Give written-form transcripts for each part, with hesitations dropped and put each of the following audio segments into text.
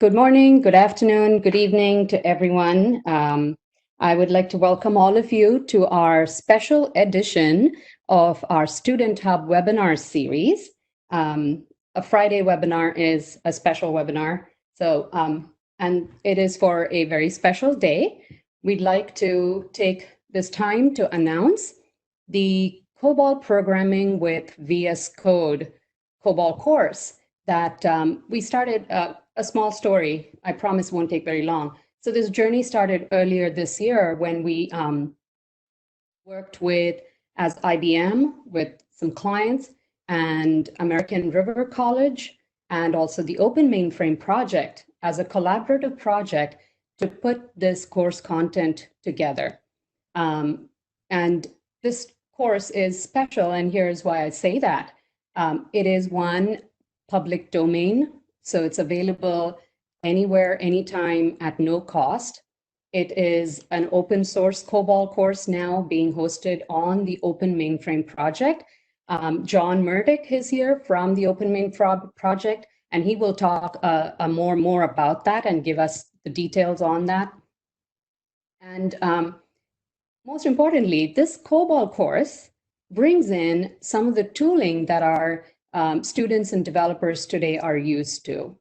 Good morning, good afternoon, good evening to everyone. I would like to welcome all of you to our special edition of our Student Hub webinar series. A Friday webinar is a special webinar, and it is for a very special day. We'd like to take this time to announce the COBOL Programming with VS Code COBOL course that we started. A small story, I promise won't take very long. So this journey started earlier this year when we worked with, as IBM, with some clients and American River College, and also the Open Mainframe Project as a collaborative project to put this course content together. And this course is special, and here's why I say that. It is one public domain, so it's available anywhere, anytime at no cost. It is an open source COBOL course now being hosted on the Open Mainframe Project. John Mertic is here from the Open Mainframe Project, and he will talk more about that and give us the details on that. And most importantly, this COBOL course brings in some of the tooling that our students and developers today are used to.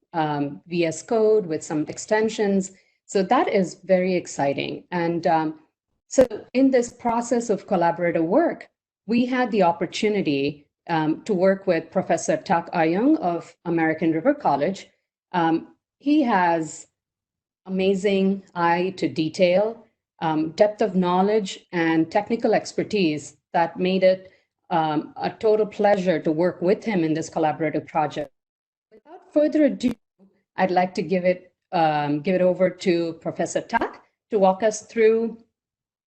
VS Code with some extensions. So that is very exciting. And so in this process of collaborative work, we had the opportunity to work with Professor Auyeung of American River College. He has amazing eye to detail, depth of knowledge, and technical expertise that made it a total pleasure to work with him in this collaborative project. Without further ado, I'd like to give it over to Professor Tak to walk us through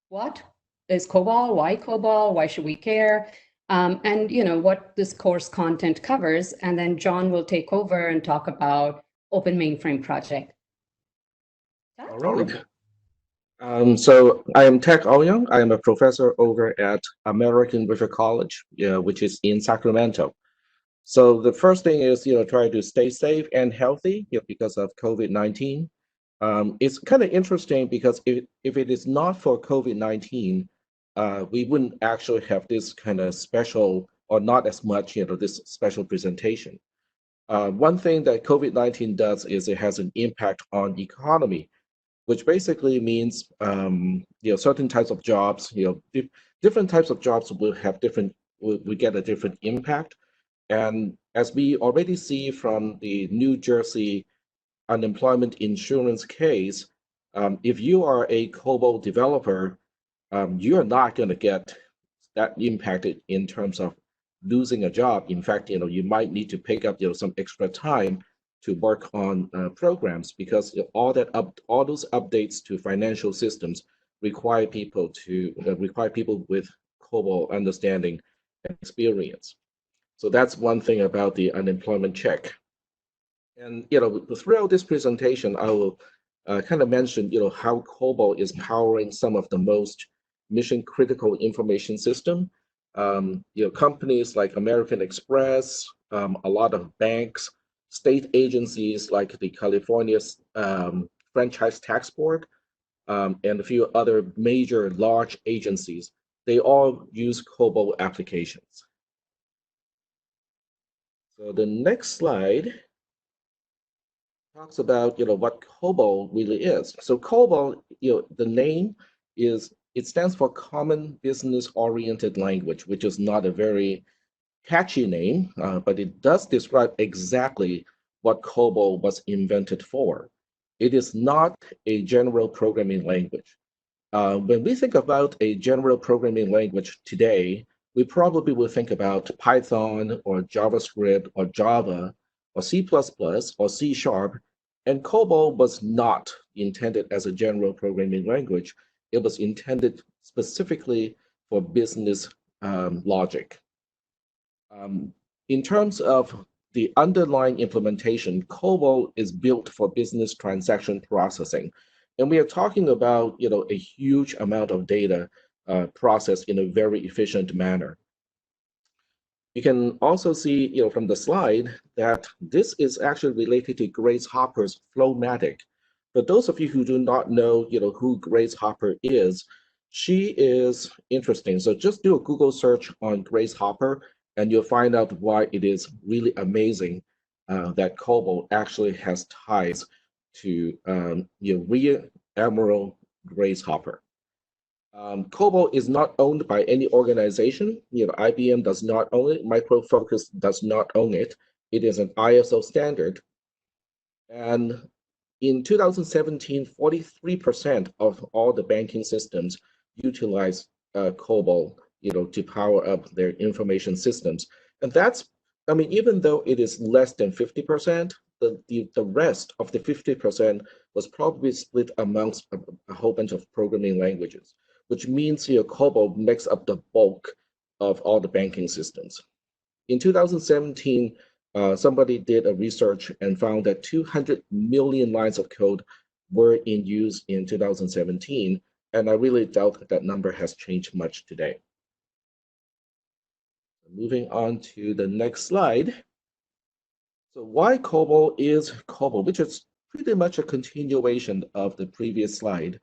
what is COBOL, why should we care, and what this course content covers. And then John will take over and talk about Open Mainframe Project. Tak? All right. So I am Tak Auyeung. I am a professor over at American River College, which is in Sacramento. So the first thing is, try to stay safe and healthy because of COVID-19. It's kind of interesting because if it is not for COVID-19, we wouldn't actually have this kind of special, or not as much, this special presentation. One thing that COVID-19 does is it has an impact on the economy, which basically means certain types of jobs, different types of jobs will have will get a different impact. And as we already see from the New Jersey unemployment insurance case, if you are a COBOL developer, you are not going to get that impacted in terms of losing a job. In fact, you might need to pick up some extra time to work on programs, because all those updates to financial systems require people with COBOL understanding and experience. So that's one thing about the unemployment check. And throughout this presentation, I will kind of mention how COBOL is powering some of the most mission critical information system. Companies like American Express, a lot of banks, state agencies like the California Franchise Tax Board, and a few other major large agencies, they all use COBOL applications. So the next slide talks about what COBOL really is. So COBOL, the name it stands for Common Business Oriented Language, which is not a very catchy name, but it does describe exactly what COBOL was invented for. It is not a general programming language. When we think about a general programming language today, we probably will think about Python or JavaScript or Java or C++ or C#, and COBOL was not intended as a general programming language. It was intended specifically for business logic. In terms of the underlying implementation, COBOL is built for business transaction processing. And we are talking about a huge amount of data processed in a very efficient manner. You can also see, from the slide that this is actually related to Grace Hopper's Flowmatic. For those of you who do not know, who Grace Hopper is, she is interesting. So just do a Google search on Grace Hopper, and you'll find out why it is really amazing that COBOL actually has ties to Rear Admiral Grace Hopper. COBOL is not owned by any organization. IBM does not own it. Micro Focus does not own it. It is an ISO standard. And in 2017, 43% of all the banking systems utilize COBOL, to power up their information systems. And that's, even though it is less than 50%, the rest of the 50% was probably split amongst a whole bunch of programming languages, which means COBOL makes up the bulk of all the banking systems. In 2017, somebody did a research and found that 200 million lines of code were in use in 2017, and I really doubt that number has changed much today. Moving on to the next slide. So why COBOL is COBOL, which is pretty much a continuation of the previous slide.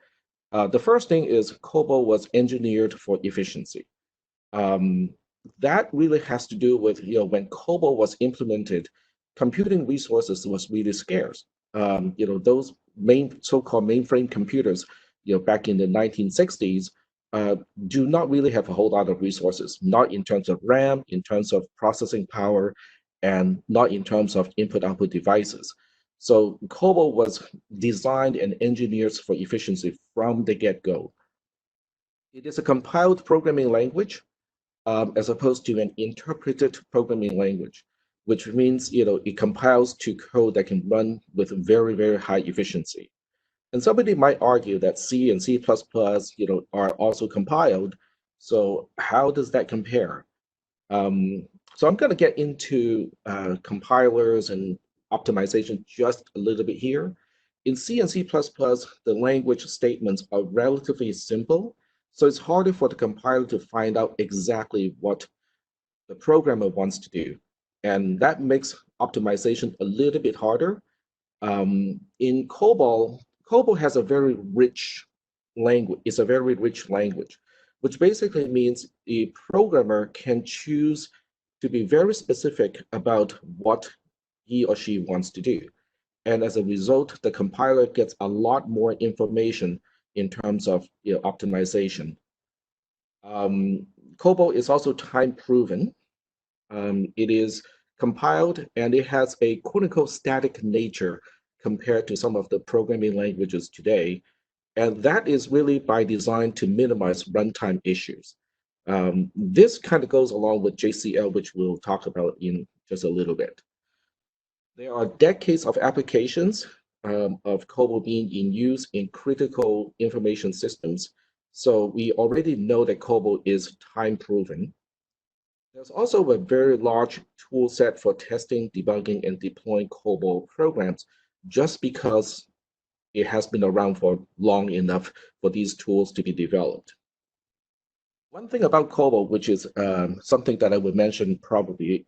The first thing is COBOL was engineered for efficiency. That really has to do with, when COBOL was implemented, computing resources was really scarce. Those so-called mainframe computers, back in the 1960s, do not really have a whole lot of resources, not in terms of RAM, in terms of processing power, and not in terms of input-output devices. So COBOL was designed and engineered for efficiency from the get-go. It is a compiled programming language as opposed to an interpreted programming language, which means it compiles to code that can run with very, very high efficiency. And somebody might argue that C and C++ are also compiled. So how does that compare? So I'm going to get into compilers and optimization just a little bit here. In C and C++, the language statements are relatively simple, so it's harder for the compiler to find out exactly what the programmer wants to do. And that makes optimization a little bit harder. In COBOL, COBOL has a very rich language. It's a very rich language, which basically means the programmer can choose to be very specific about what he or she wants to do. And as a result, the compiler gets a lot more information in terms of optimization. COBOL is also time proven. It is compiled and it has a quote unquote static nature compared to some of the programming languages today. And that is really by design to minimize runtime issues. This kind of goes along with JCL, which we'll talk about in just a little bit. There are decades of applications of COBOL being in use in critical information systems. So we already know that COBOL is time proven. There's also a very large tool set for testing, debugging, and deploying COBOL programs just because it has been around for long enough for these tools to be developed. One thing about COBOL, which is something that I would mention probably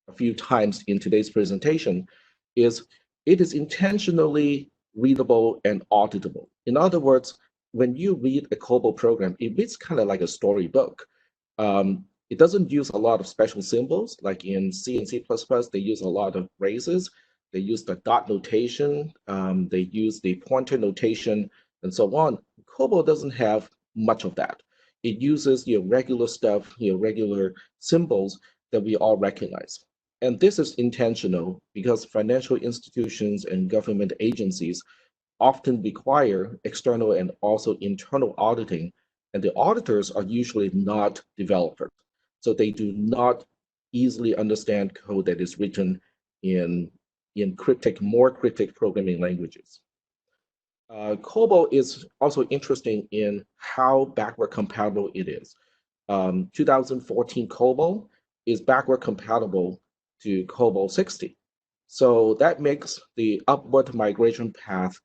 a few times in today's presentation, is it is intentionally readable and auditable. In other words, when you read a COBOL program, it reads kind of like a storybook. It doesn't use a lot of special symbols, like in C and C++, they use a lot of phrases. They use the dot notation, they use the pointer notation, and so on. COBOL doesn't have much of that. It uses regular stuff, regular symbols that we all recognize. And this is intentional because financial institutions and government agencies often require external and also internal auditing, and the auditors are usually not developers. So they do not easily understand code that is written in more cryptic programming languages. COBOL is also interesting in how backward compatible it is. 2014 COBOL is backward compatible to COBOL 60. So that makes the upward migration path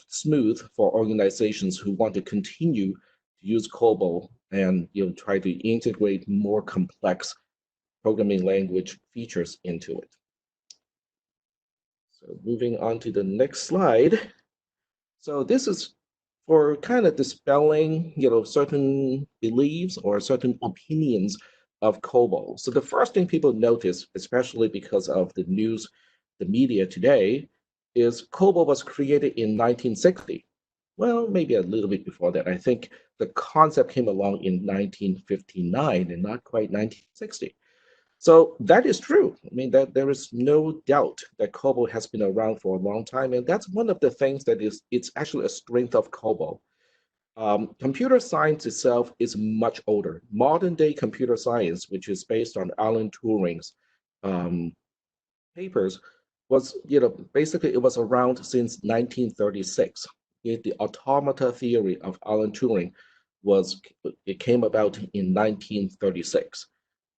smooth for organizations who want to continue to use COBOL and try to integrate more complex programming language features into it. So moving on to the next slide. So this is for kind of dispelling, certain beliefs or certain opinions of COBOL. So the first thing people notice, especially because of the news, the media today, is COBOL was created in 1960. Well, maybe a little bit before that. I think the concept came along in 1959 and not quite 1960. So that is true. I mean, that there is no doubt that COBOL has been around for a long time, and that's one of the things that it's actually a strength of COBOL. Computer science itself is much older. Modern day computer science, which is based on Alan Turing's um, papers, was, basically it was around since 1936. The automata theory of Alan Turing it came about in 1936.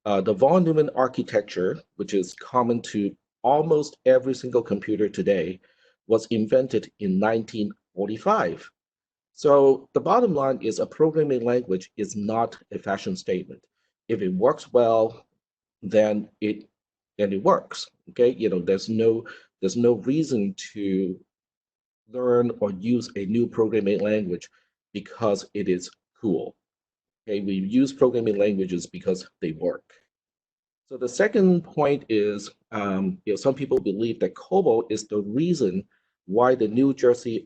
The von Neumann architecture, which is common to almost every single computer today, was invented in 1945. So the bottom line is a programming language is not a fashion statement. If it works well, then it works. Okay, there's no reason to learn or use a new programming language because it is cool. Okay, we use programming languages because they work. So the second point is, some people believe that COBOL is the reason why the New Jersey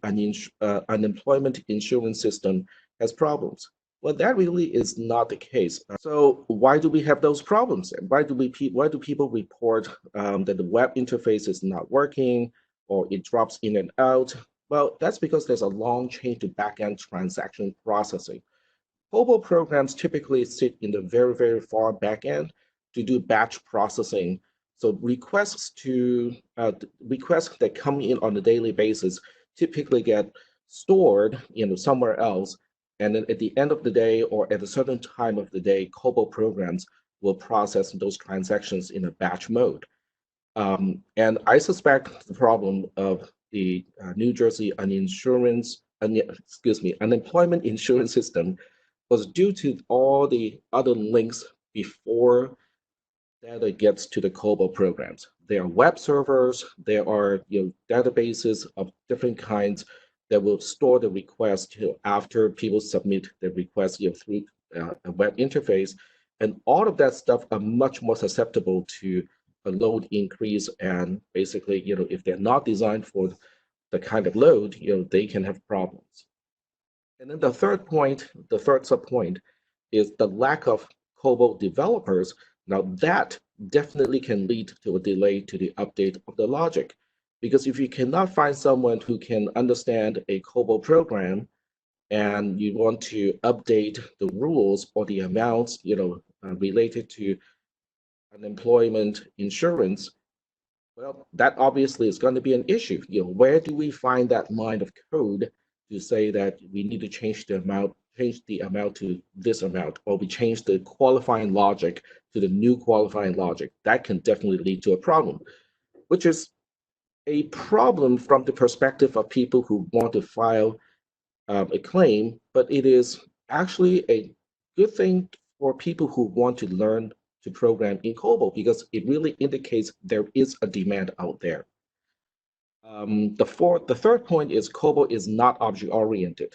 unemployment insurance system has problems. Well, that really is not the case. So why do we have those problems? Why do people report that the web interface is not working or it drops in and out? Well, that's because there's a long chain to backend transaction processing. COBOL programs typically sit in the very, very far back end to do batch processing. So requests that come in on a daily basis typically get stored, somewhere else, and then at the end of the day or at a certain time of the day, COBOL programs will process those transactions in a batch mode. And I suspect the problem of the New Jersey unemployment insurance system was due to all the other links before data gets to the COBOL programs. There are web servers, there are databases of different kinds that will store the request after people submit the request through a web interface. And all of that stuff are much more susceptible to a load increase. And basically, if they're not designed for the kind of load, they can have problems. And then the third sub-point is the lack of COBOL developers. Now that definitely can lead to a delay to the update of the logic. Because if you cannot find someone who can understand a COBOL program and you want to update the rules or the amounts, related to unemployment insurance, well, that obviously is going to be an issue. Where do we find that line of code to say that we need to change the amount to this amount, or we change the qualifying logic to the new qualifying logic? That can definitely lead to a problem, which is a problem from the perspective of people who want to file a claim, but it is actually a good thing for people who want to learn to program in COBOL because it really indicates there is a demand out there. The third point is COBOL is not object-oriented.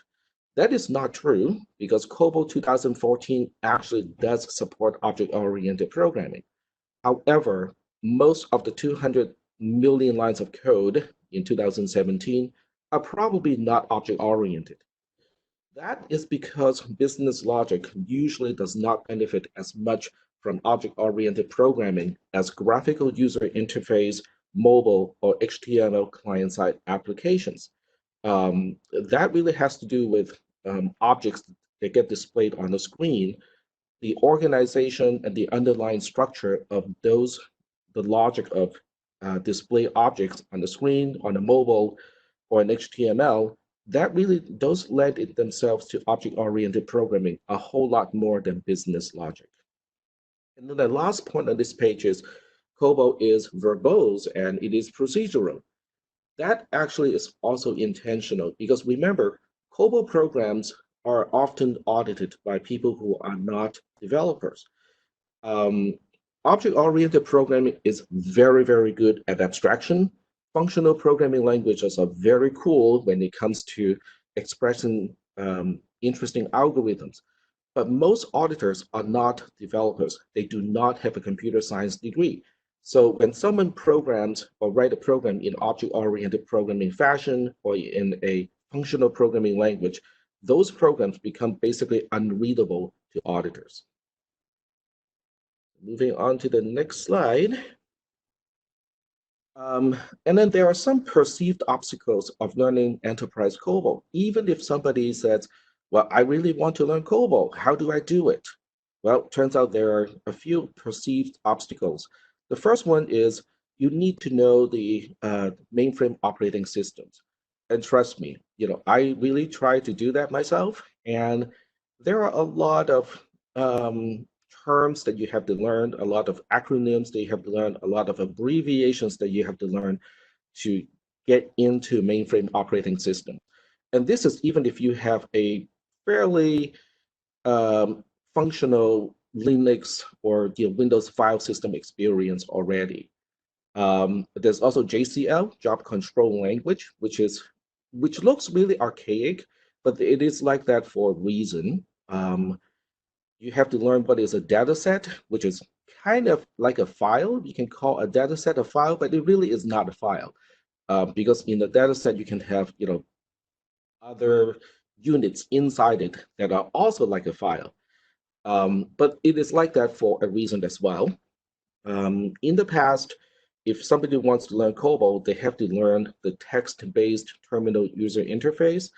That is not true because COBOL 2014 actually does support object-oriented programming. However, most of the 200 million lines of code in 2017 are probably not object-oriented. That is because business logic usually does not benefit as much from object-oriented programming as graphical user interface, mobile, or HTML client-side applications. That really has to do with objects that get displayed on the screen, the organization and the underlying structure of the logic of display objects on the screen, on a mobile, or an HTML, those lend themselves to object-oriented programming a whole lot more than business logic. And then the last point on this page is COBOL is verbose and it is procedural. That actually is also intentional because remember, COBOL programs are often audited by people who are not developers. Object-oriented programming is very, very good at abstraction. Functional programming languages are very cool when it comes to expressing interesting algorithms. But most auditors are not developers. They do not have a computer science degree. So when someone programs or write a program in object-oriented programming fashion or in a functional programming language, those programs become basically unreadable to auditors. Moving on to the next slide. And then there are some perceived obstacles of learning enterprise COBOL. Even if somebody says, well, I really want to learn COBOL, how do I do it? Well, it turns out there are a few perceived obstacles. The first one is you need to know the mainframe operating systems. And trust me, I really try to do that myself. And there are a lot of terms that you have to learn, a lot of acronyms that you have to learn, a lot of abbreviations that you have to learn to get into mainframe operating system. And this is even if you have a fairly functional Linux or Windows file system experience already. There's also JCL, Job Control Language, which looks really archaic, but it is like that for a reason. You have to learn what is a data set, which is kind of like a file. You can call a data set a file, but it really is not a file, because in the data set you can have other units inside it that are also like a file. But it is like that for a reason as well. In the past, if somebody wants to learn COBOL, they have to learn the text-based terminal user interface,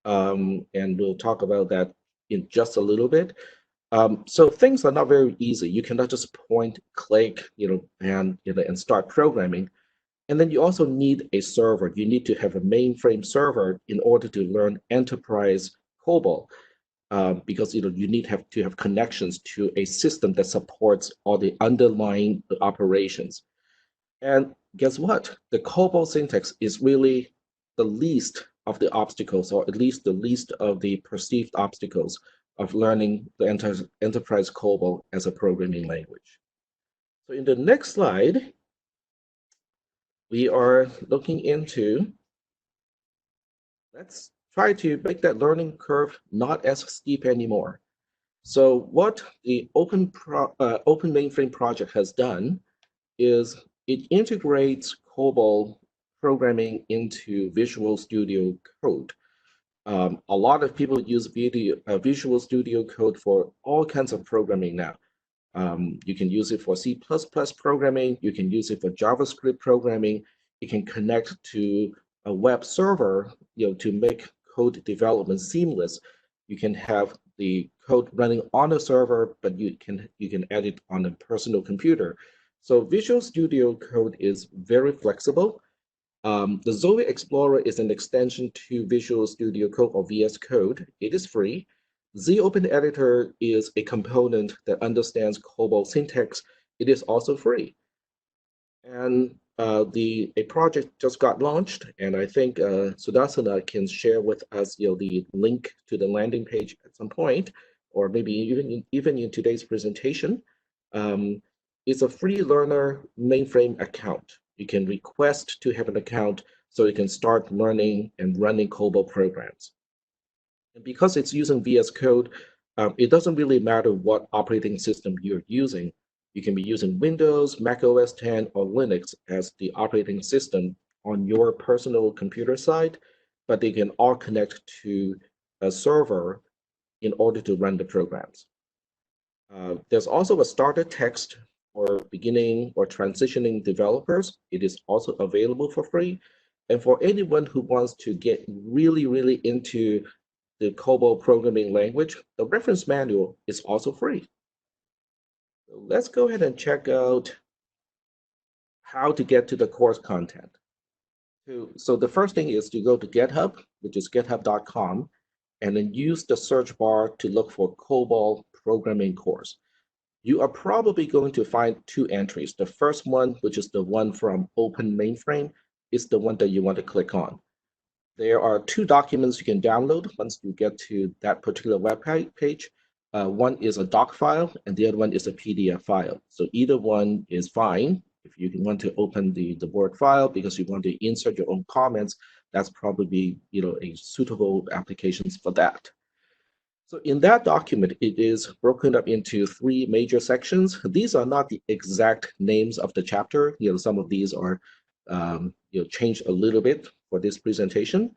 and we'll talk about that in just a little bit. So things are not very easy. You cannot just point, click, and start programming. And then you also need a server. You need to have a mainframe server in order to learn enterprise COBOL, because you need to have connections to a system that supports all the underlying operations. And guess what? The COBOL syntax is really the least of the obstacles, or at least the least of the perceived obstacles of learning the enterprise COBOL as a programming language. So in the next slide, we are looking into, let's try to make that learning curve not as steep anymore. So what the Open Mainframe Project has done is it integrates COBOL programming into Visual Studio Code. A lot of people use Visual Studio Code for all kinds of programming now. You can use it for C++ programming. You can use it for JavaScript programming. You can connect to a web server, to make code development seamless. You can have the code running on a server, but you can edit on a personal computer. So Visual Studio Code is very flexible. The Zoe Explorer is an extension to Visual Studio Code or VS Code. It is free. ZOpen Editor is a component that understands COBOL syntax. It is also free. And a project just got launched, and I think Sudasana can share with us the link to the landing page at some point, or maybe even in today's presentation. It's a free learner mainframe account. You can request to have an account so you can start learning and running COBOL programs. And because it's using VS Code, it doesn't really matter what operating system you're using. You can be using Windows, Mac OS X, or Linux as the operating system on your personal computer side, but they can all connect to a server in order to run the programs. There's also a starter text for beginning or transitioning developers. It is also available for free. And for anyone who wants to get really, really into the COBOL programming language, the reference manual is also free. So let's go ahead and check out how to get to the course content. So the first thing is to go to GitHub, which is github.com, and then use the search bar to look for COBOL programming course. You are probably going to find two entries. The first one, which is the one from Open Mainframe, is the one that you want to click on. There are two documents you can download once you get to that particular web page. One is a doc file and the other one is a PDF file. So either one is fine. If you want to open the Word file because you want to insert your own comments, that's probably a suitable applications for that. So in that document, it is broken up into 3 major sections. These are not the exact names of the chapter. Some of these are changed a little bit for this presentation.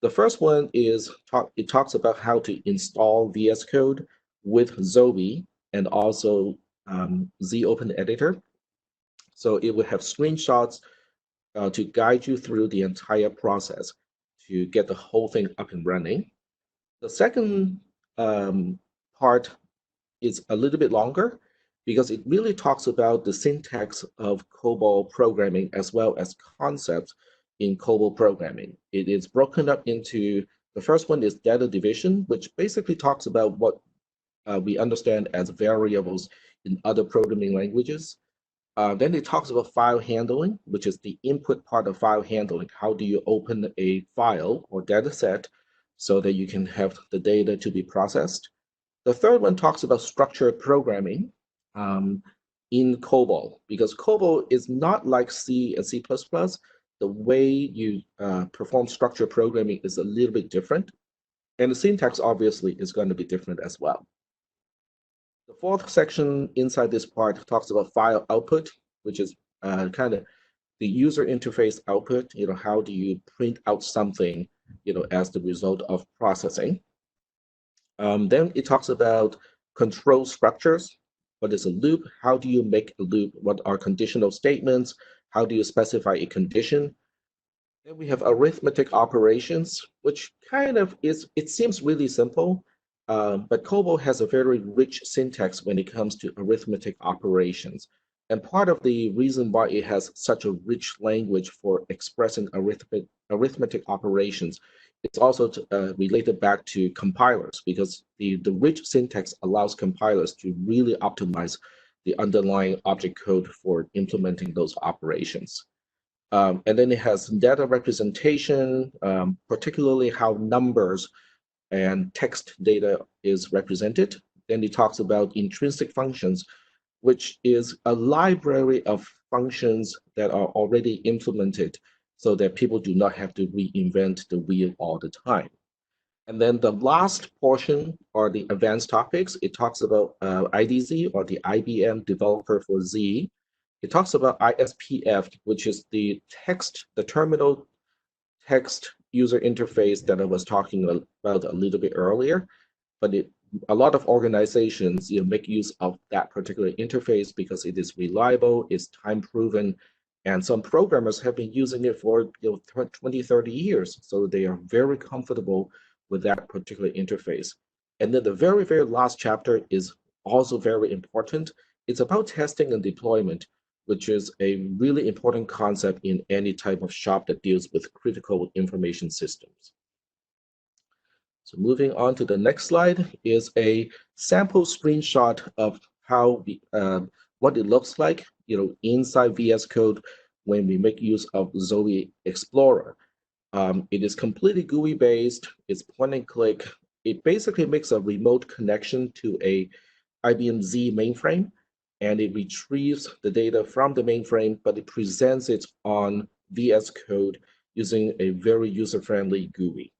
The first one is it talks about how to install VS Code with Zoe and also Z Open Editor. So it will have screenshots to guide you through the entire process to get the whole thing up and running. The second part is a little bit longer because it really talks about the syntax of COBOL programming as well as concepts in COBOL programming. It is broken up into, the first one is data division, which basically talks about what we understand as variables in other programming languages. Then it talks about file handling, which is the input part of file handling. How do you open a file or data set so that you can have the data to be processed? The third one talks about structured programming in COBOL, because COBOL is not like C and C++. The way you perform structured programming is a little bit different. And the syntax obviously is going to be different as well. The fourth section inside this part talks about file output, which is kind of the user interface output. How do you print out something, as the result of processing? Then it talks about control structures. What is a loop? How do you make a loop? What are conditional statements? How do you specify a condition? Then we have arithmetic operations, which kind of it seems really simple, but COBOL has a very rich syntax when it comes to arithmetic operations. And part of the reason why it has such a rich language for expressing arithmetic operations, it's also related back to compilers, because the rich syntax allows compilers to really optimize the underlying object code for implementing those operations. And then it has data representation, particularly how numbers and text data is represented. Then it talks about intrinsic functions, which is a library of functions that are already implemented so that people do not have to reinvent the wheel all the time. And then the last portion are the advanced topics. It talks about IDZ, or the IBM Developer for Z. It talks about ISPF, which is the terminal text user interface that I was talking about a little bit earlier. But a lot of organizations make use of that particular interface because it is reliable, it's time proven, and some programmers have been using it for 20, 30 years. So they are very comfortable with that particular interface. And then the very, very last chapter is also very important. It's about testing and deployment, which is a really important concept in any type of shop that deals with critical information systems. So moving on to the next slide is a sample screenshot of how what it looks like, inside VS Code when we make use of Zoe Explorer. It is completely GUI based. It's point and click. It basically makes a remote connection to a IBM Z mainframe, and it retrieves the data from the mainframe, but it presents it on VS Code using a very user-friendly GUI.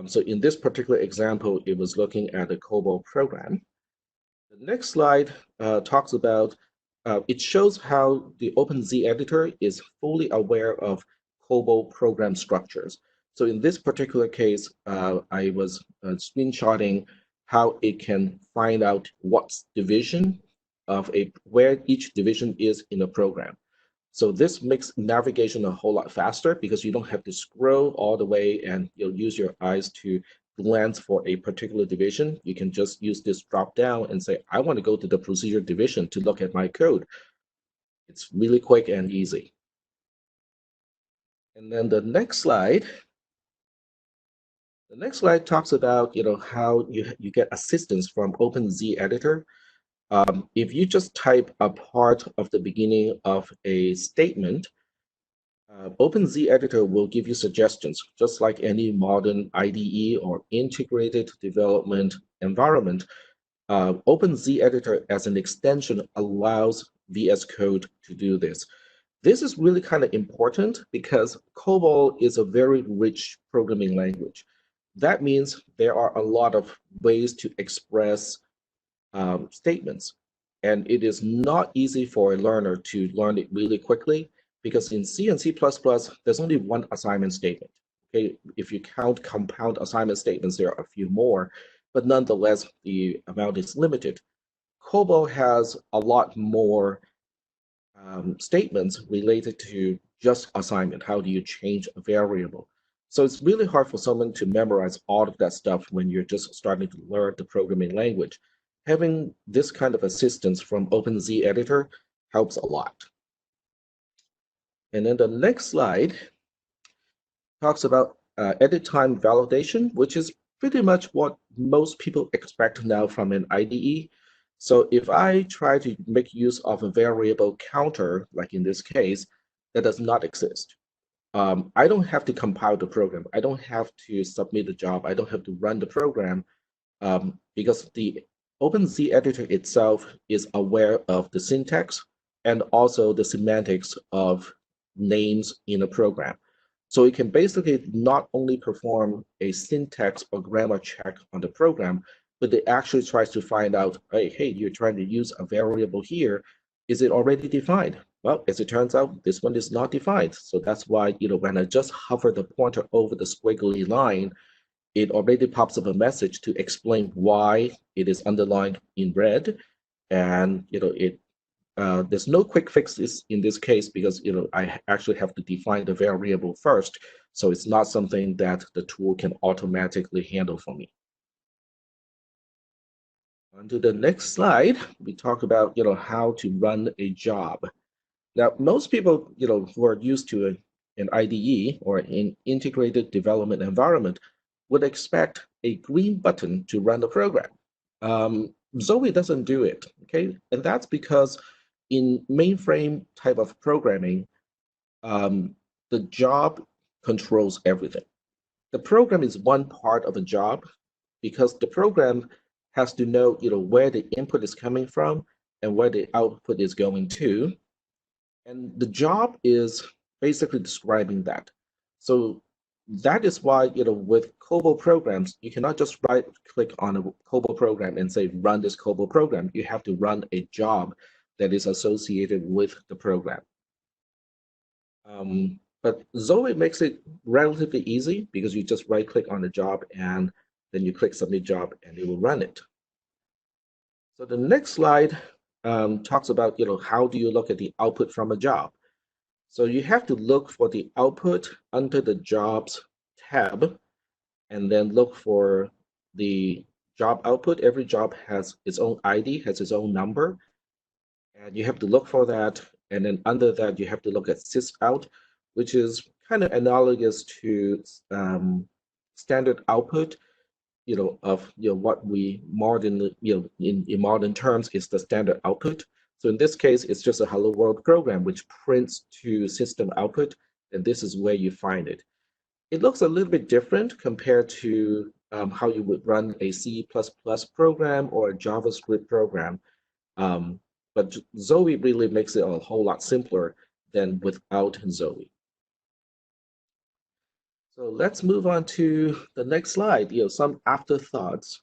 So in this particular example, it was looking at a COBOL program. The next slide talks about, it shows how the OpenZ editor is fully aware of COBOL program structures. So in this particular case, I was screenshotting how it can find out what's division of where each division is in a program. So this makes navigation a whole lot faster because you don't have to scroll all the way and you'll use your eyes to glance for a particular division. You can just use this drop down and say, I want to go to the procedure division to look at my code. It's really quick and easy. And then the next slide talks about how you get assistance from OpenZ editor. If you just type a part of the beginning of a statement, OpenZ editor will give you suggestions, just like any modern IDE or integrated development environment. OpenZ editor as an extension allows VS Code to do this. This is really kind of important because COBOL is a very rich programming language. That means there are a lot of ways to express statements. And it is not easy for a learner to learn it really quickly because in C and C++, there's only one assignment statement. Okay, if you count compound assignment statements, there are a few more, but nonetheless, the amount is limited. COBOL has a lot more statements related to just assignment. How do you change a variable? So it's really hard for someone to memorize all of that stuff when you're just starting to learn the programming language. Having this kind of assistance from OpenZ editor helps a lot. And then the next slide talks about edit time validation, which is pretty much what most people expect now from an IDE. So if I try to make use of a variable counter, like in this case, that does not exist, I don't have to compile the program. I don't have to submit the job. I don't have to run the program because the OpenZ editor itself is aware of the syntax and also the semantics of names in a program. So it can basically not only perform a syntax or grammar check on the program, but it actually tries to find out, hey, you're trying to use a variable here. Is it already defined? Well, as it turns out, this one is not defined. So that's why, when I just hover the pointer over the squiggly line, it already pops up a message to explain why it is underlined in red. And, there's no quick fixes in this case because I actually have to define the variable first, so it's not something that the tool can automatically handle for me. On to the next slide, we talk about how to run a job. Now, most people who are used to an IDE or an integrated development environment would expect a green button to run the program. Zoe doesn't do it, okay, and that's because in mainframe type of programming, the job controls everything. The program is one part of a job because the program has to know, where the input is coming from and where the output is going to. And the job is basically describing that. So that is why, with COBOL programs, you cannot just right-click on a COBOL program and say, run this COBOL program. You have to run a job that is associated with the program. But Zoe makes it relatively easy because you just right-click on the job and then you click Submit Job and it will run it. So the next slide talks about, how do you look at the output from a job? So you have to look for the output under the Jobs tab and then look for the job output. Every job has its own ID, has its own number. And you have to look for that. And then under that, you have to look at sysout, which is kind of analogous to standard output, of what we modern, in modern terms is the standard output. So in this case, it's just a hello world program which prints to system output, and this is where you find it. It looks a little bit different compared to how you would run a C++ program or a JavaScript program. But Zoe really makes it a whole lot simpler than without Zoe. So let's move on to the next slide, some afterthoughts.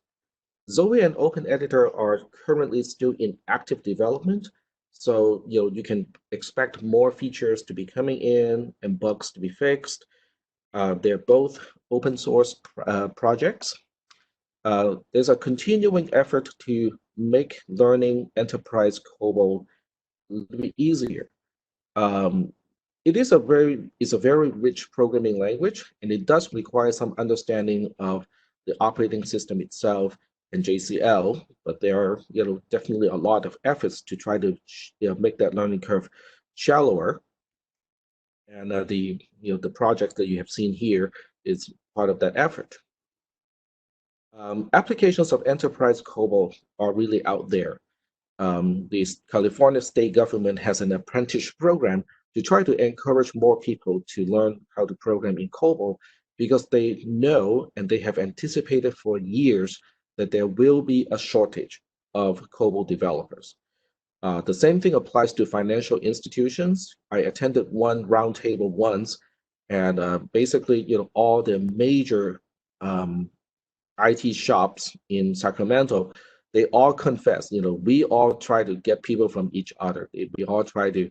Zoe and Open Editor are currently still in active development. So, you can expect more features to be coming in and bugs to be fixed. They're both open source projects. There's a continuing effort to make learning enterprise COBOL a little bit easier. It is a very rich programming language, and it does require some understanding of the operating system itself and JCL, but there are definitely a lot of efforts to try to make that learning curve shallower. And the project that you have seen here is part of that effort. Applications of enterprise COBOL are really out there. The California state government has an apprentice program to try to encourage more people to learn how to program in COBOL, because they know and they have anticipated for years that there will be a shortage of COBOL developers. The same thing applies to financial institutions. I attended one roundtable once, and basically, all the major IT shops in Sacramento, they all confess, we all try to get people from each other. We all try to,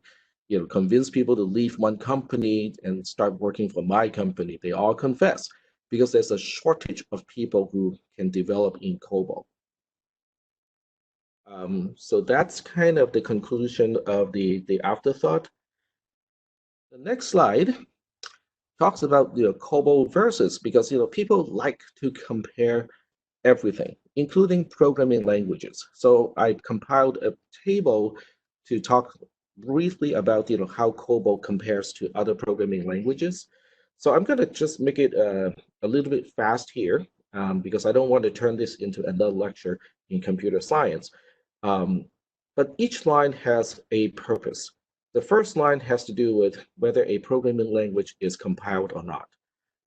convince people to leave one company and start working for my company. They all confess because there's a shortage of people who can develop in COBOL. So that's kind of the conclusion of the afterthought. The next slide talks about COBOL versus, because people like to compare everything, including programming languages. So I compiled a table to talk briefly about how COBOL compares to other programming languages. So I'm going to just make it a little bit fast here, because I don't want to turn this into another lecture in computer science. But each line has a purpose. The first line has to do with whether a programming language is compiled or not.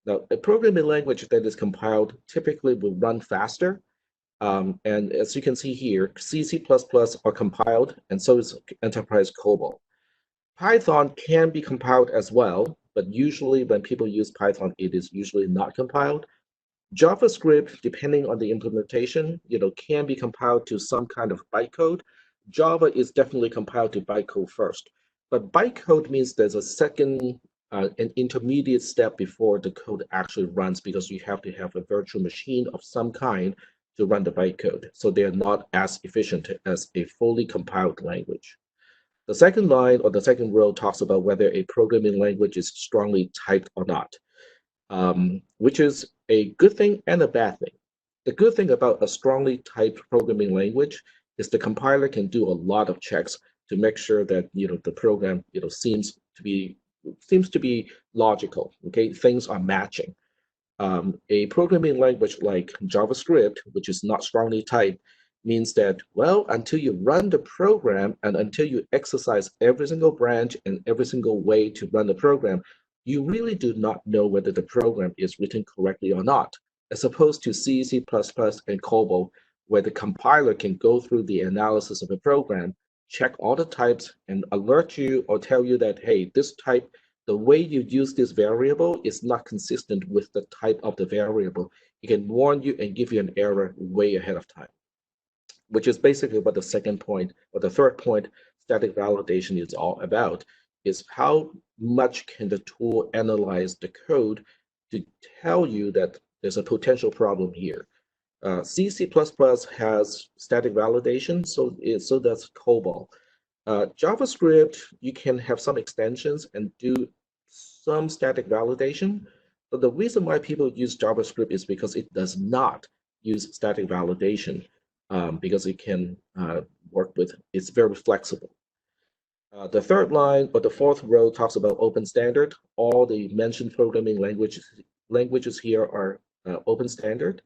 Now, a programming language that is compiled typically will run faster. And as you can see here, C, C++ are compiled, and so is Enterprise COBOL. Python can be compiled as well, but usually when people use Python, it is usually not compiled. JavaScript, depending on the implementation, can be compiled to some kind of bytecode. Java is definitely compiled to bytecode first, but bytecode means there's a second, an intermediate step before the code actually runs, because you have to have a virtual machine of some kind to run the bytecode. So they're not as efficient as a fully compiled language. The second line or the second row talks about whether a programming language is strongly typed or not. Which is a good thing and a bad thing. The good thing about a strongly typed programming language is the compiler can do a lot of checks to make sure that the program seems to be logical. Okay, things are matching. A programming language like JavaScript, which is not strongly typed, means that, well, until you run the program and until you exercise every single branch and every single way to run the program, you really do not know whether the program is written correctly or not, as opposed to C, C++, and COBOL, where the compiler can go through the analysis of the program, check all the types, and alert you or tell you that, hey, this type, the way you use this variable is not consistent with the type of the variable. It can warn you and give you an error way ahead of time, which is basically what the second point or the third point, static validation, is all about, is how much can the tool analyze the code to tell you that there's a potential problem here. C, C++ has static validation, so does COBOL. JavaScript, you can have some extensions and do some static validation, but the reason why people use JavaScript is because it does not use static validation, because it can work with, it's very flexible. The third line or the fourth row talks about open standard. All the mentioned programming languages here are open standard.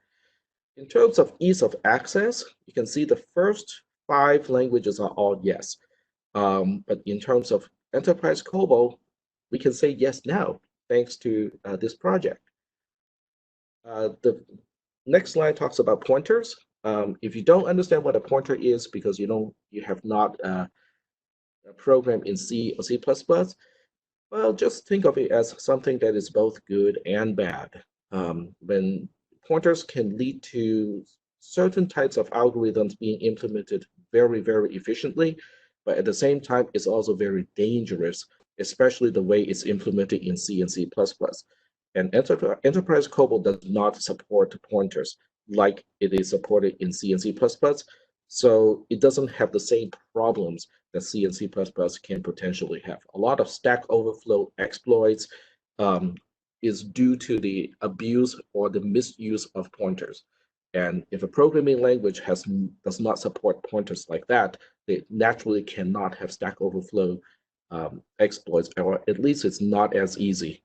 In terms of ease of access, you can see the first 5 languages are all yes. But in terms of Enterprise COBOL, we can say yes now, thanks to this project. The next slide talks about pointers. If you don't understand what a pointer is because you have not programmed in C or C++, well, just think of it as something that is both good and bad. When pointers can lead to certain types of algorithms being implemented very, very efficiently, but at the same time, it's also very dangerous, especially the way it's implemented in C and C++. And Enterprise COBOL does not support pointers like it is supported in C and C++, so it doesn't have the same problems that C and C++ can potentially have. A lot of Stack Overflow exploits is due to the abuse or the misuse of pointers. And if a programming language does not support pointers like that, they naturally cannot have Stack Overflow exploits, or at least it's not as easy.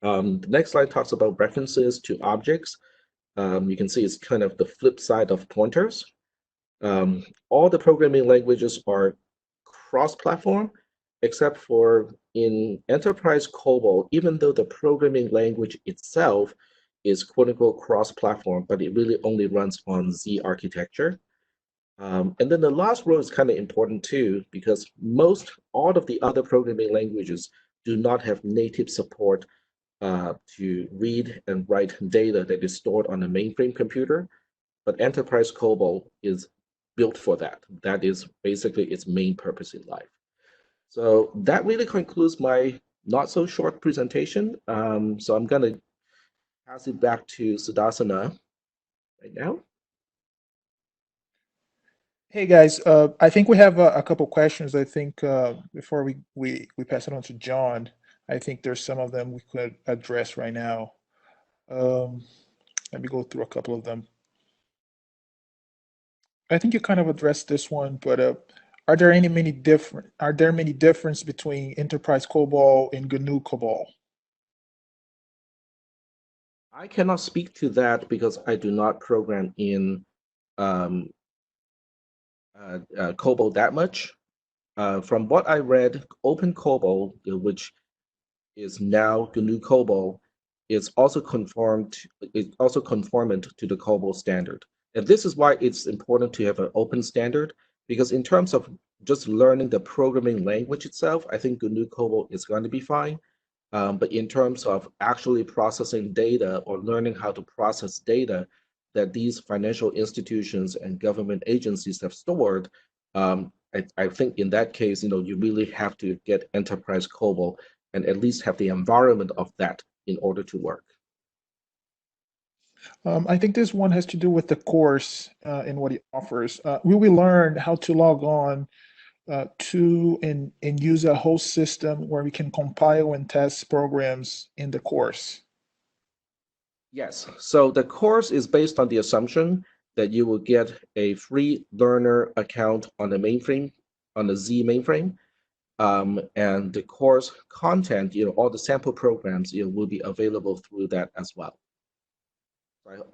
The next slide talks about references to objects. You can see it's kind of the flip side of pointers. All the programming languages are cross-platform, except for in enterprise COBOL, even though the programming language itself is quote unquote cross-platform, but it really only runs on Z architecture. And then the last row is kind of important too, because all of the other programming languages do not have native support to read and write data that is stored on a mainframe computer. But enterprise COBOL is built for that. That is basically its main purpose in life. So that really concludes my not so short presentation. So I'm going to pass it back to Sudarsana right now. Hey guys, I think we have a couple questions. I think before we pass it on to John, I think there's some of them we could address right now. Let me go through a couple of them. I think you kind of addressed this one, but are there many difference between Enterprise COBOL and GNU COBOL? I cannot speak to that because I do not program in COBOL that much. From what I read, Open COBOL, which is now GNU COBOL, is also conformant to the COBOL standard. And this is why it's important to have an open standard, because in terms of just learning the programming language itself, I think GNU COBOL is going to be fine. But in terms of actually processing data or learning how to process data that these financial institutions and government agencies have stored, I think in that case, you really have to get enterprise COBOL and at least have the environment of that in order to work. I think this one has to do with the course and what it offers. Will we learn how to log on to and use a host system where we can compile and test programs in the course? Yes, so the course is based on the assumption that you will get a free learner account on the mainframe, on the Z mainframe. And the course content, all the sample programs, will be available through that as well.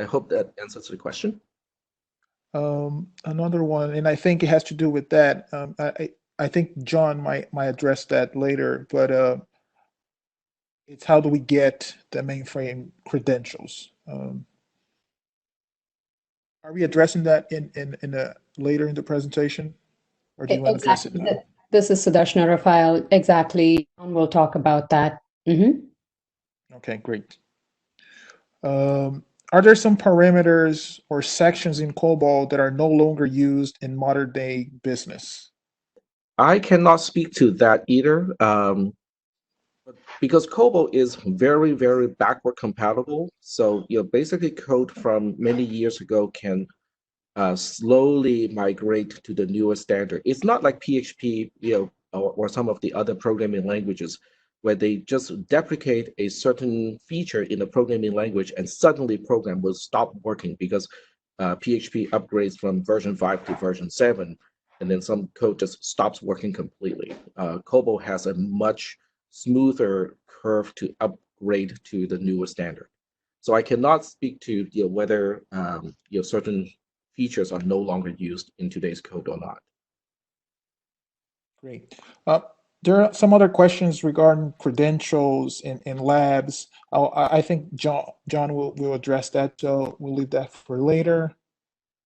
I hope that answers the question. Another one, and I think it has to do with that. I think John might address that later, but it's how do we get the mainframe credentials? Are we addressing that later in the presentation, or do you want to address it now? This is Sudarshana Rafael. Exactly. We'll talk about that. Okay, great. Are there some parameters or sections in COBOL that are no longer used in modern day business? I cannot speak to that either, because COBOL is very, very backward compatible. So basically code from many years ago can slowly migrate to the newer standard. It's not like PHP, or some of the other programming languages where they just deprecate a certain feature in a programming language and suddenly program will stop working because PHP upgrades from version 5 to version 7, and then some code just stops working completely. COBOL has a much smoother curve to upgrade to the newer standard. So I cannot speak to whether certain features are no longer used in today's code or not. Great. There are some other questions regarding credentials in labs. I think John will address that, so we'll leave that for later.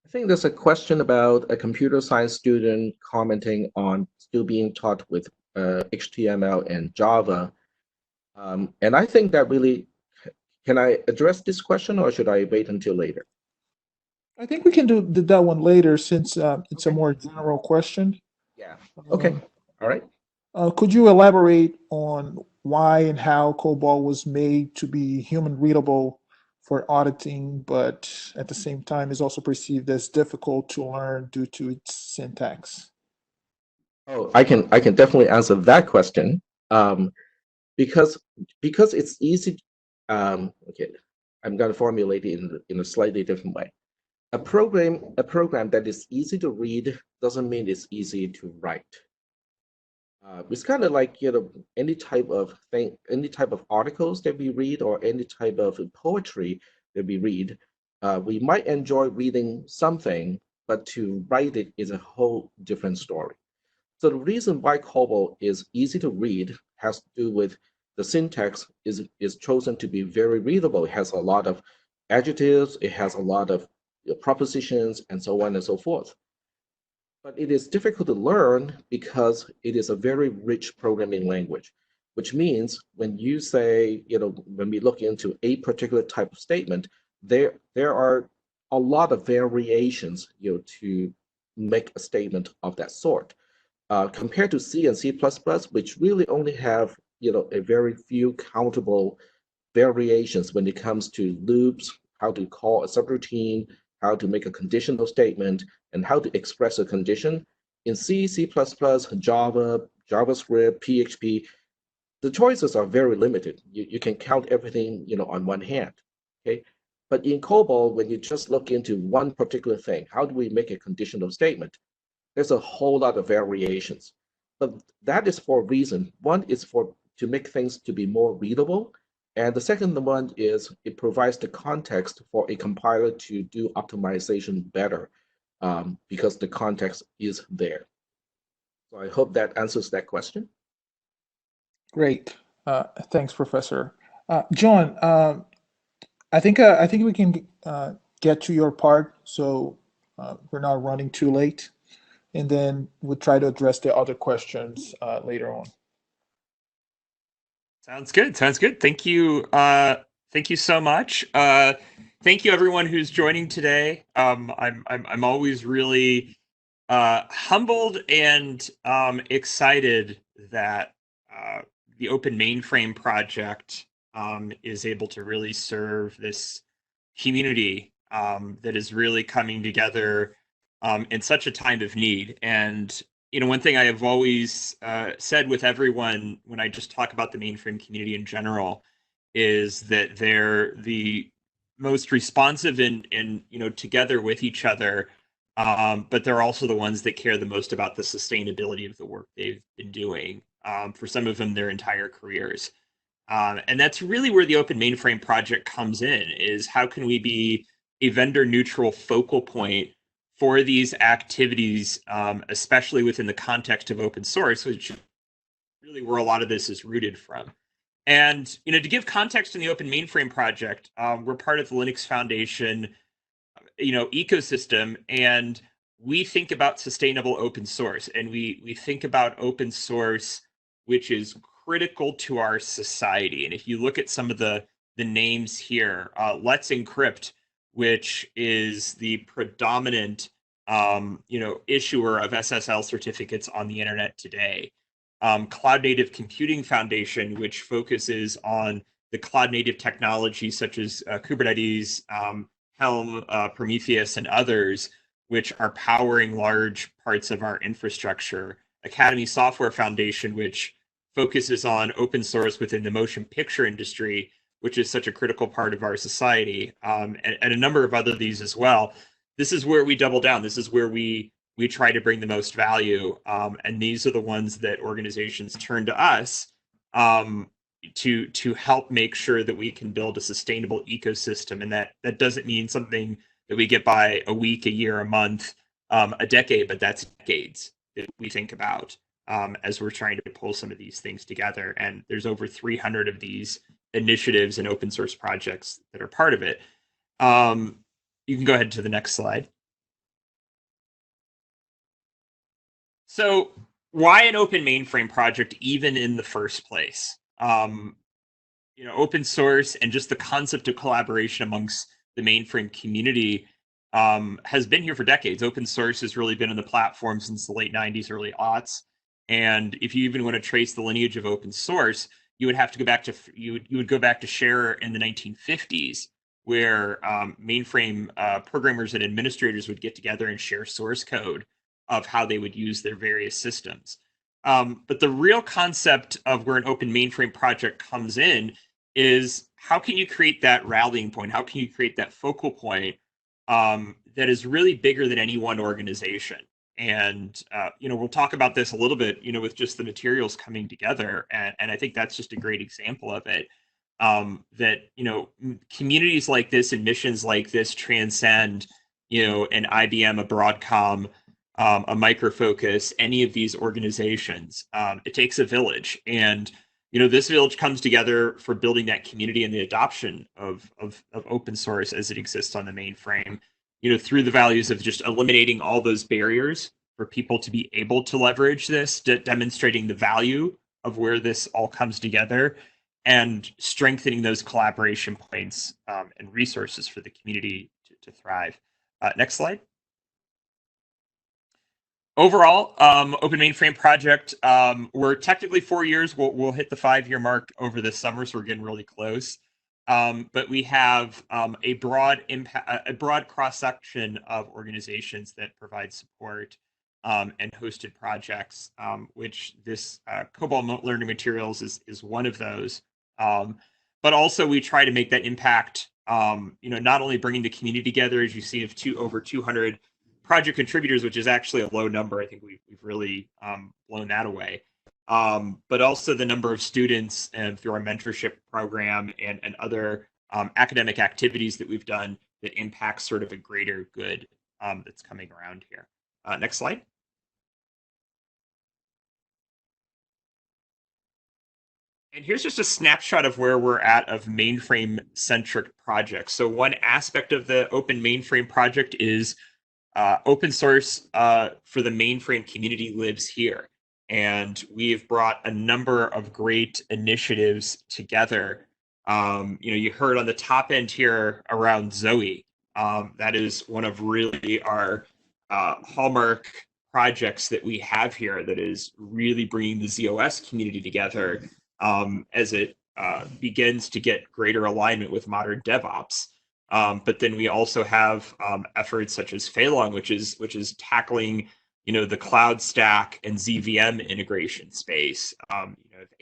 I think there's a question about a computer science student commenting on still being taught with HTML and Java. And I think that really, can I address this question or should I wait until later? I think we can do that one later since it's a more general question. Yeah. Okay. All right. Could you elaborate on why and how COBOL was made to be human readable for auditing, but at the same time is also perceived as difficult to learn due to its syntax? Oh, I can definitely answer that question. Because it's easy. Okay, I'm going to formulate it in a slightly different way. A program that is easy to read doesn't mean it's easy to write. It's kind of like any type of thing, any type of articles that we read, or any type of poetry that we read. We might enjoy reading something, but to write it is a whole different story. So the reason why COBOL is easy to read has to do with the syntax is chosen to be very readable. It has a lot of adjectives, it has a lot of propositions, and so on and so forth. But it is difficult to learn because it is a very rich programming language, which means when you say, when we look into a particular type of statement, there are a lot of variations, to make a statement of that sort. Compared to C and C++, which really only have, a very few countable variations when it comes to loops, how to call a subroutine, how to make a conditional statement, and how to express a condition. In C, C++, Java, JavaScript, PHP, the choices are very limited. You can count everything, on one hand. Okay. But in COBOL, when you just look into one particular thing, how do we make a conditional statement? There's a whole lot of variations. But that is for a reason. One is to make things to be more readable. And the second one is it provides the context for a compiler to do optimization better, because the context is there. So I hope that answers that question. Great. Thanks, Professor. John, I think we can get to your part, so we're not running too late, and then we'll try to address the other questions later on. Sounds good. Sounds good. Thank you. Thank you so much. Thank you, everyone who's joining today. I'm always really humbled and excited that the Open Mainframe Project is able to really serve this community that is really coming together in such a time of need. And one thing I have always said with everyone when I just talk about the mainframe community in general is that they're the most responsive and together with each other, but they're also the ones that care the most about the sustainability of the work they've been doing, for some of them their entire careers. And that's really where the Open Mainframe Project comes in, is how can we be a vendor neutral focal point for these activities, especially within the context of open source, which is really where a lot of this is rooted from. And to give context in the Open Mainframe Project, we're part of the Linux Foundation ecosystem, and we think about sustainable open source, and we think about open source which is critical to our society. And if you look at some of the names here, Let's Encrypt, which is the predominant issuer of SSL certificates on the internet today. Cloud Native Computing Foundation, which focuses on the cloud native technologies such as Kubernetes, Helm, Prometheus, and others, which are powering large parts of our infrastructure. Academy Software Foundation, which focuses on open source within the motion picture industry, which is such a critical part of our society, and a number of other these as well. This is where we double down. This is where we try to bring the most value, and these are the ones that organizations turn to us to help make sure that we can build a sustainable ecosystem. And that doesn't mean something that we get by a week, a year, a month, a decade, but that's decades that we think about as we're trying to pull some of these things together. And there's over 300 of these initiatives and open source projects that are part of it. You can go ahead to the next slide. So why an open mainframe project even in the first place? Open source and just the concept of collaboration amongst the mainframe community has been here for decades. Open source has really been on the platform since the late 90s, early aughts. And if you even want to trace the lineage of open source, you would have to go back to you would go back to Share in the 1950s, where mainframe programmers and administrators would get together and share source code of how they would use their various systems. But the real concept of where an open mainframe project comes in is how can you create that rallying point? How can you create that focal point that is really bigger than any one organization? And we'll talk about this a little bit, with just the materials coming together, and I think that's just a great example of it. That communities like this and missions like this transcend an IBM, a Broadcom, a Micro Focus, any of these organizations. It takes a village, and this village comes together for building that community and the adoption of open source as it exists on the mainframe. Through the values of just eliminating all those barriers for people to be able to leverage this, demonstrating the value of where this all comes together, and strengthening those collaboration points and resources for the community to thrive. Next slide. Overall, Open Mainframe Project, we're technically 4 years. We'll hit the 5-year mark over this summer, so we're getting really close. But we have a broad cross section of organizations that provide support and hosted projects, which this COBOL Learning Materials is one of those. But also we try to make that impact, not only bringing the community together, as you see, of over 200 project contributors, which is actually a low number. I think we've really blown that away. But also the number of students through our mentorship program and other academic activities that we've done that impact sort of a greater good that's coming around here. Next slide. And here's just a snapshot of where we're at of mainframe-centric projects. So one aspect of the Open Mainframe Project is open source for the mainframe community lives here. And we've brought a number of great initiatives together. You heard on the top end here around Zoe. That is one of really our hallmark projects that we have here that is really bringing the ZOS community together as it begins to get greater alignment with modern DevOps. But then we also have efforts such as Auyeung, which is tackling the cloud stack and ZVM integration space.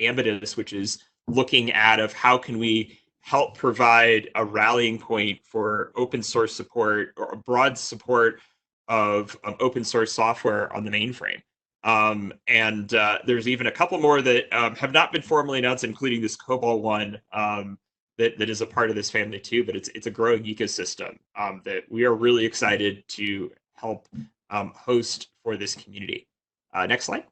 Amadeus, which is looking at of how can we help provide a rallying point for open source support or broad support of open source software on the mainframe. And there's even a couple more that have not been formally announced, including this COBOL one that is a part of this family too. But it's a growing ecosystem that we are really excited to help host for this community. Next slide.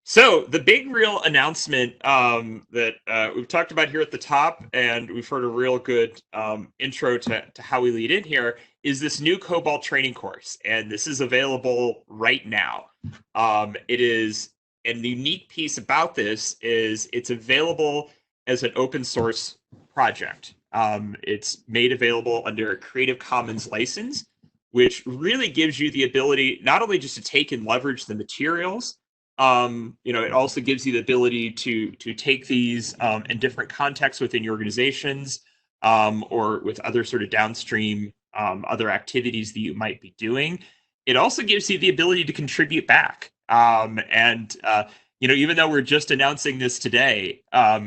So the big real announcement that we've talked about here at the top, and we've heard a real good intro to how we lead in here, is this new COBOL training course. And this is available right now. It is, and the unique piece about this is it's available as an open source project. It's made available under a Creative Commons license, which really gives you the ability not only just to take and leverage the materials, it also gives you the ability to take these in different contexts within your organizations or with other sort of downstream other activities that you might be doing. It also gives you the ability to contribute back. Even though we're just announcing this today,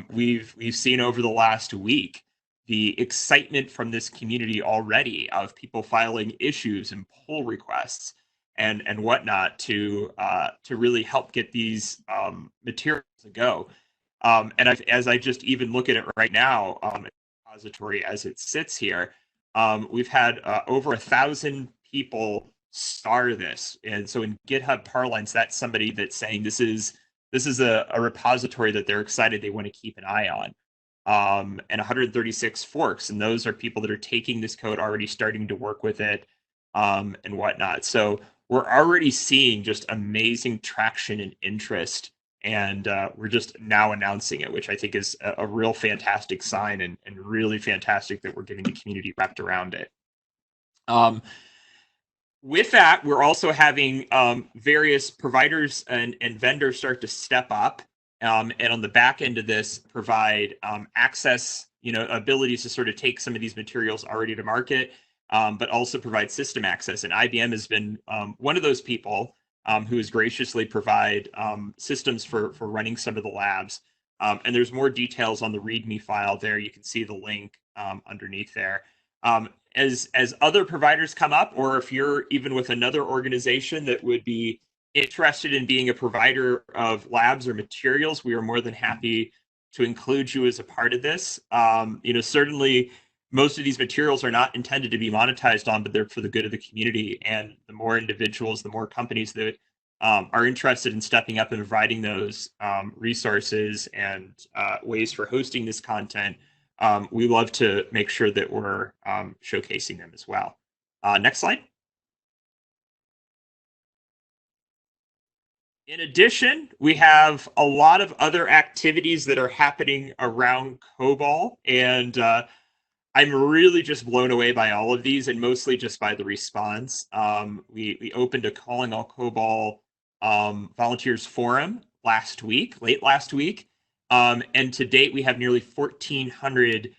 we've seen over the last week the excitement from this community already of people filing issues and pull requests and whatnot to really help get these materials to go. As I just even look at it right now, repository as it sits here, we've had over 1,000 people star this. And so in GitHub parlance, that's somebody that's saying this is a repository that they're excited they want to keep an eye on. And 136 forks, and those are people that are taking this code, already starting to work with it and whatnot. So we're already seeing just amazing traction and interest, and we're just now announcing it, which I think is a real fantastic sign and really fantastic that we're getting the community wrapped around it. With that, we're also having various providers and vendors start to step up and on the back end of this provide access, abilities to sort of take some of these materials already to market, but also provide system access. And IBM has been one of those people who has graciously provide systems for running some of the labs. And there's more details on the README file there. You can see the link underneath there. As other providers come up, or if you're even with another organization that would be interested in being a provider of labs or materials, we are more than happy to include you as a part of this. Certainly most of these materials are not intended to be monetized on, but they're for the good of the community. And the more individuals, the more companies that are interested in stepping up and providing those resources and ways for hosting this content, we love to make sure that we're showcasing them as well. Next slide. In addition, we have a lot of other activities that are happening around COBOL, and I'm really just blown away by all of these, and mostly just by the response. We opened a Calling All COBOL volunteers forum late last week, and to date we have nearly 1,400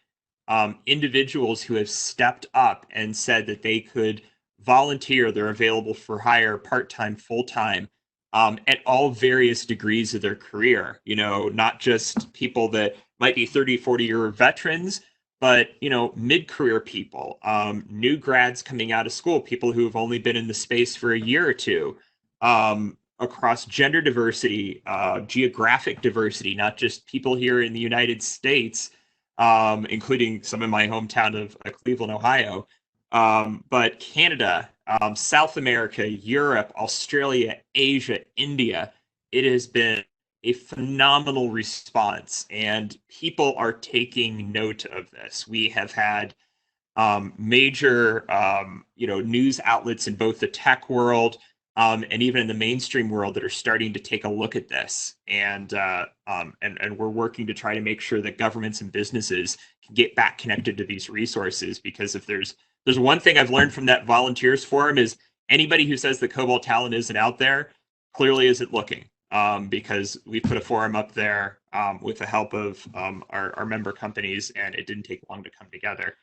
individuals who have stepped up and said that they could volunteer. They're available for hire, part-time, full-time, at all various degrees of their career. You know, not just people that might be 30, 40-year veterans, but, you know, mid-career people, new grads coming out of school, people who have only been in the space for a year or two, across gender diversity, geographic diversity, not just people here in the United States, including some in my hometown of Cleveland, Ohio, but Canada, South America, Europe, Australia, Asia, India. It has been a phenomenal response, and people are taking note of this. We have had major, news outlets in both the tech world and even in the mainstream world that are starting to take a look at this, and we're working to try to make sure that governments and businesses can get back connected to these resources. Because if there's one thing I've learned from that volunteers forum, is anybody who says that COBOL talent isn't out there clearly isn't looking, because we put a forum up there with the help of our member companies, and it didn't take long to come together.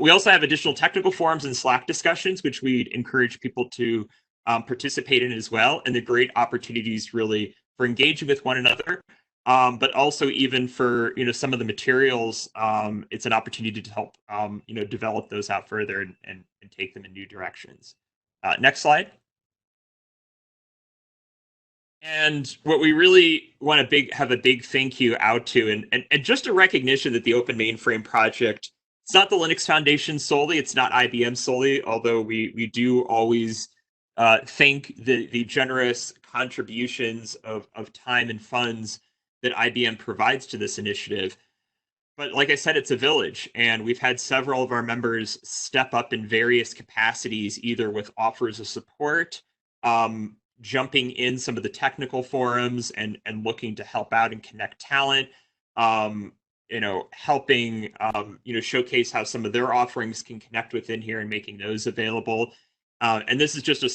We also have additional technical forums and Slack discussions, which we'd encourage people to participate in as well, and the great opportunities really for engaging with one another, but also even for some of the materials. It's an opportunity to help develop those out further and take them in new directions. Next slide. And what we really want to have a big thank you out to, and just a recognition that the Open Mainframe Project, it's not the Linux Foundation solely, it's not IBM solely, although we do always thank the generous contributions of time and funds that IBM provides to this initiative. But like I said, it's a village, and we've had several of our members step up in various capacities, either with offers of support, jumping in some of the technical forums and looking to help out and connect talent, helping showcase how some of their offerings can connect within here and making those available. And this is just a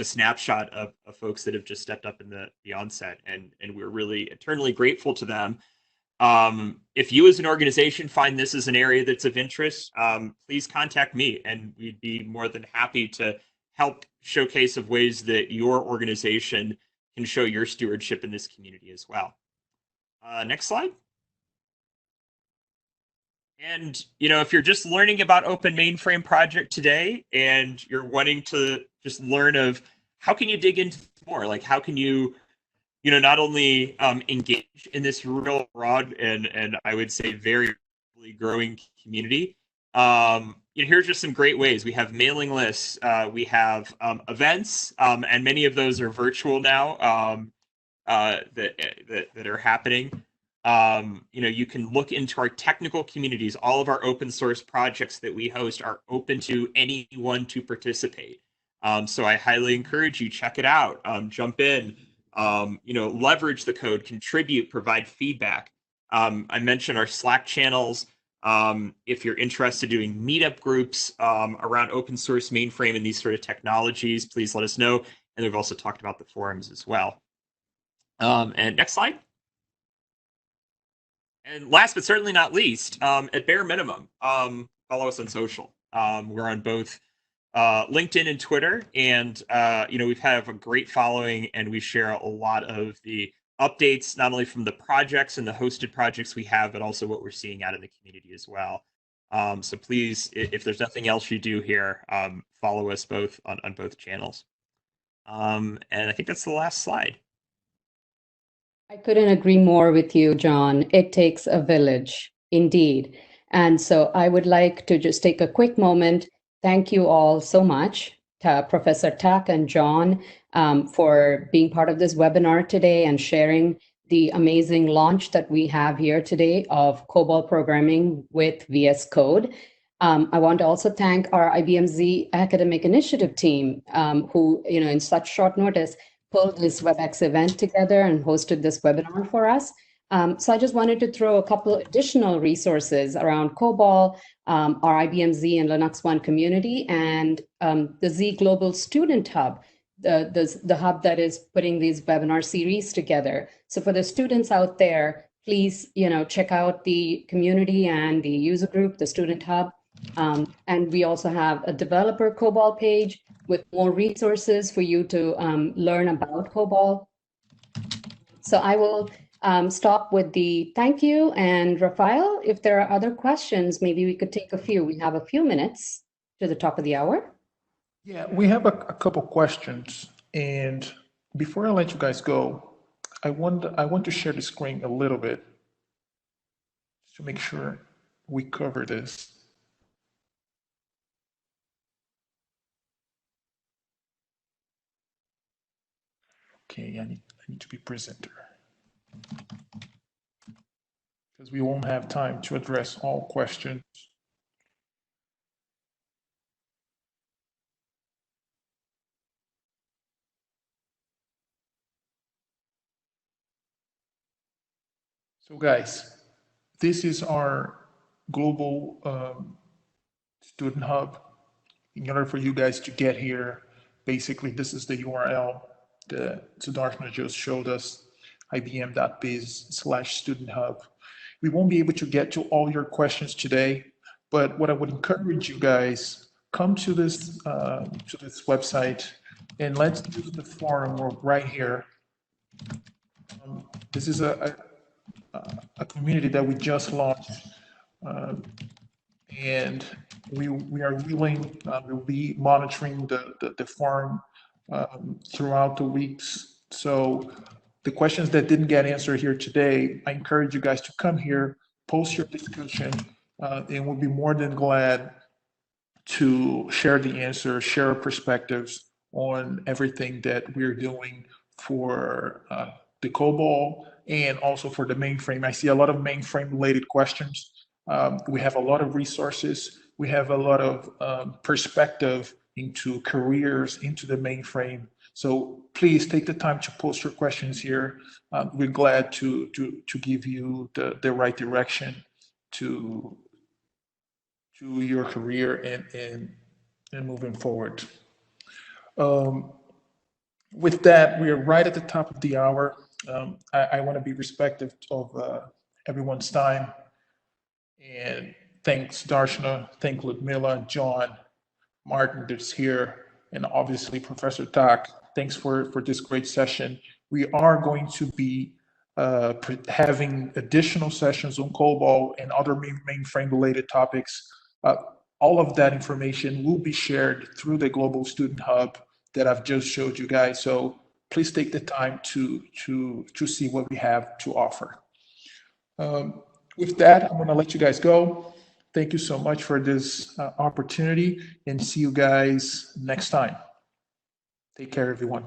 snapshot of folks that have just stepped up in the onset, and we're really eternally grateful to them. If you as an organization find this as an area that's of interest, please contact me, and we'd be more than happy to help showcase of ways that your organization can show your stewardship in this community as well. Next slide. And, if you're just learning about Open Mainframe Project today, and you're wanting to just learn of how can you dig into more, like how can you, not only engage in this real broad and I would say very growing community, here's just some great ways. We have mailing lists, we have events, and many of those are virtual now, that are happening. You can look into our technical communities. All of our open source projects that we host are open to anyone to participate. So I highly encourage you, check it out, jump in, leverage the code, contribute, provide feedback. I mentioned our Slack channels. If you're interested in doing meetup groups around open source mainframe and these sort of technologies, please let us know. And we've also talked about the forums as well. And next slide. And last but certainly not least, at bare minimum, follow us on social. We're on both LinkedIn and Twitter, and we've had a great following, and we share a lot of the updates, not only from the projects and the hosted projects we have, but also what we're seeing out in the community as well. So please, if there's nothing else you do here, follow us both on both channels. And I think that's the last slide. I couldn't agree more with you, John. It takes a village, indeed. And so I would like to just take a quick moment. Thank you all so much, Professor Tak and John, for being part of this webinar today and sharing the amazing launch that we have here today of COBOL programming with VS Code. I want to also thank our IBM academic initiative team, who, in such short notice, pulled this WebEx event together and hosted this webinar for us. So I just wanted to throw a couple additional resources around COBOL, our IBM Z and Linux One community, and the Z Global Student Hub, the hub that is putting these webinar series together. So for the students out there, please, check out the community and the user group, the Student Hub. And we also have a developer COBOL page with more resources for you to learn about COBOL. So I will stop with the thank you. And Rafael, if there are other questions, maybe we could take a few. We have a few minutes to the top of the hour. Yeah, we have a couple questions. And before I let you guys go, I want to share the screen a little bit to make sure we cover this. Okay, I need to be presenter, because we won't have time to address all questions. So guys, this is our global student hub. In order for you guys to get here, basically this is the URL that Sudarshana just showed us, ibm.biz/student hub. We won't be able to get to all your questions today, but what I would encourage you guys, come to this website and let's use the forum right here. This is a community that we just launched, and we are willing, we'll be monitoring the forum throughout the weeks. So the questions that didn't get answered here today, I encourage you guys to come here, post your discussion, and we'll be more than glad to share the answers, share our perspectives on everything that we're doing for the COBOL and also for the mainframe. I see a lot of mainframe related questions. We have a lot of resources. We have a lot of perspective into careers, into the mainframe. So please take the time to post your questions here. We're glad to give you the right direction to your career and moving forward. With that, we are right at the top of the hour. I want to be respectful of everyone's time. And thanks, Darshana, thank Ludmila, John, Martin that's here, and obviously Professor Tak. Thanks for this great session. We are going to be having additional sessions on COBOL and other mainframe related topics. All of that information will be shared through the Global Student Hub that I've just showed you guys. So please take the time to see what we have to offer. With that, I'm going to let you guys go. Thank you so much for this opportunity, and see you guys next time. Take care, everyone.